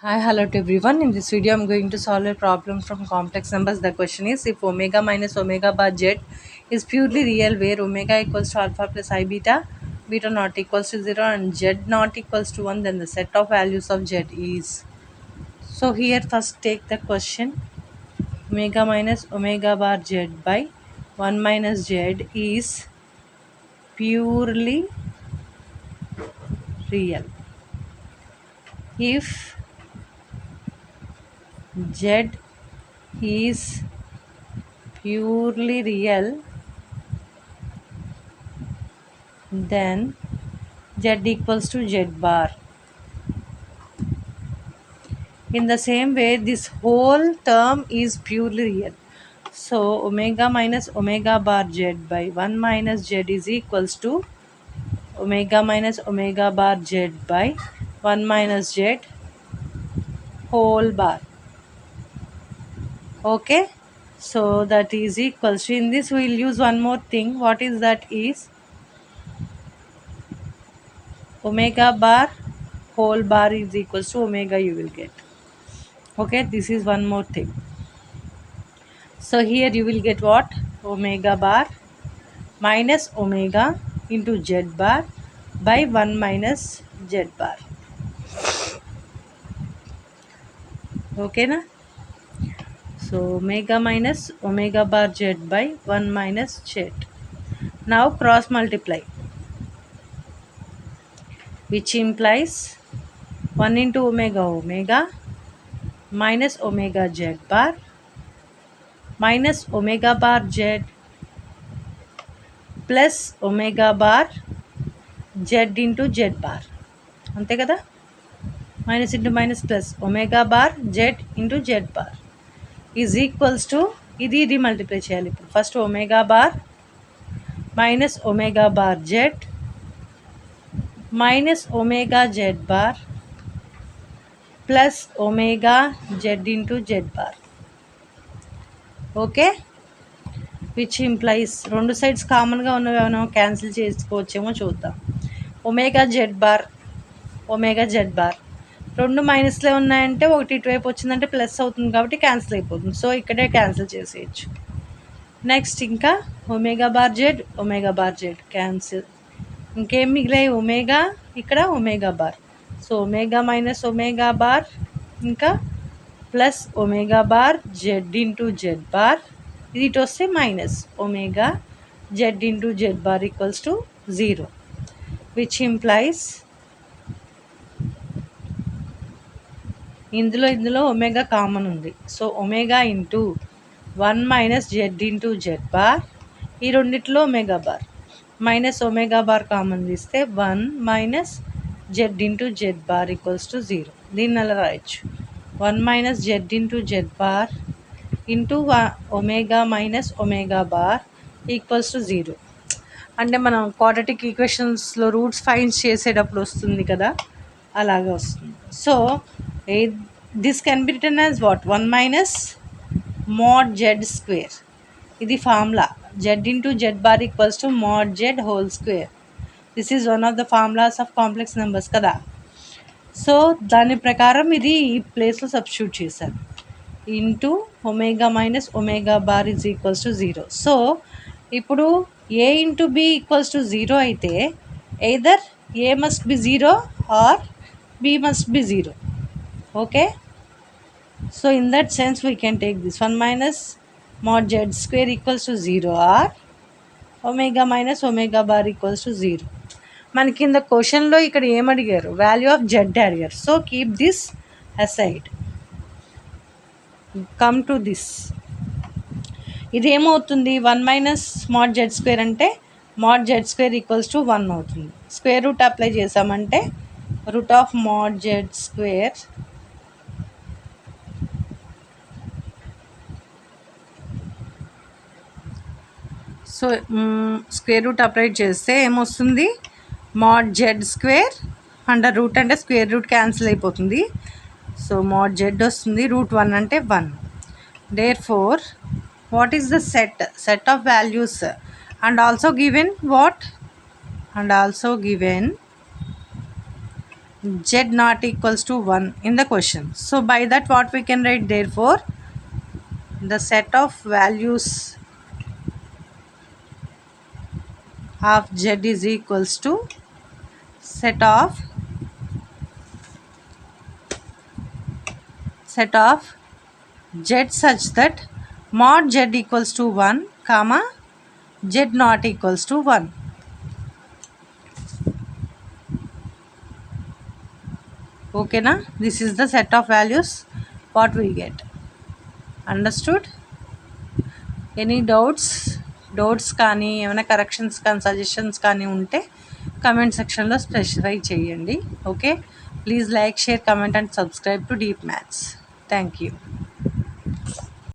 Hi, hello to everyone. In this video, I'm going to solve a problem from complex numbers. The question is if omega minus omega bar z is purely real, where omega equals to alpha plus I beta, beta not equals to 0, and z not equals to 1, then the set of values of z is. So, here first take the question omega minus omega bar z by 1 minus z is purely real. If z is purely real, then z equals to z bar. In the same way, this whole term is purely real. So omega minus omega bar z by 1 minus z is equals to omega minus omega bar z by 1 minus z whole bar. Okay. So that is equals to, in this we will use one more thing. What is that is omega bar whole bar is equals to omega you will get. Okay, this is one more thing. So here you will get what? Omega bar minus omega into z bar by 1 minus z bar. Okay na? So omega minus omega bar z by 1 minus z. Now cross multiply, which implies 1 into omega minus omega z bar minus omega bar z plus omega bar z into z bar. అంతే కదా, minus into minus plus omega bar z into z bar is equals to ఇది multiply చేయాలి. ఇప్పుడు first omega bar minus omega bar Z minus omega Z bar plus omega z into z bar. Okay, which implies రెండు sides కామన్గా ఉన్నవి ఏమైనా cancel చేసుకోవచ్చేమో చూద్దాం. Omega Z bar omega Z bar రెండు మైనస్లే ఉన్నాయంటే ఒకటి ఇటువైపు వచ్చిందంటే ప్లస్ అవుతుంది కాబట్టి క్యాన్సిల్ అయిపోతుంది. సో ఇక్కడే క్యాన్సిల్ చేసేయచ్చు. నెక్స్ట్ ఇంకా ఒమేగా బార్ జెడ్ క్యాన్సిల్. ఇంకేం మిగిలాయి? ఒమేగా, ఇక్కడ omega bar. So omega minus omega bar ఇంకా plus omega bar z into z bar, ఇది ఇటు వస్తే minus omega z into z bar equals to 0, which implies ఇందులో ఒమేగా కామన్ ఉంది. So omega into 1 minus z into z bar, ఈ రెండిట్లో omega bar minus omega bar common తీస్తే 1 minus z into z bar equals to 0. దీన్ని అలా రాయొచ్చు, 1 minus z into z bar into omega minus omega bar equals to 0. అంటే మనం quadratic ఈక్వేషన్స్లో roots find చేసేటప్పుడు వస్తుంది కదా, అలాగే వస్తుంది. So this can be written as what? 1 minus mod z square. ఇది formula, z into z bar equals to mod z whole square. This is one of the formulas of complex numbers కదా. So దాని ప్రకారం ఇది ఈ ప్లేస్లో substitute చేశాను. Into omega minus omega bar is equals to 0. So ఇప్పుడు a into b equals to 0 అయితే either a must be 0 R B must be 0. Okay, so in that sense we can take this 1 minus mod z square equals to 0 or omega minus omega bar equals to 0. మనకి కింద క్వశ్చన్లో ఇక్కడ ఏం అడిగారు? Value of z అడిగారు. So keep this aside. Come to this, ఇది ఏమవుతుంది? 1 minus mod z square అంటే mod z square equals to 1 అవుతుంది. స్క్వేర్ రూట్ అప్లై చేసామంటే రూట్ ఆఫ్ mod z స్క్వేర్ సో స్క్వేర్ రూట్ అప్లై చేస్తే ఏమొస్తుంది? mod z square under root అంటే square root cancel అయిపోతుంది. సో mod z వస్తుంది, root 1 అంటే 1. Therefore what is the set of values and also given what? And also given z not equals to 1 in the question. So by that what we can write, therefore the set of values of z is equals to set of z such that mod z equals to 1 comma z not equals to 1. Okay na, this is the set of values what we get. Understood? Any doubts కానీ ఏమైనా corrections కానీ suggestions కానీ ఉంటే comment సెక్షన్లో specify చేయండి. Okay, please like, share, comment and subscribe to deep maths. Thank you.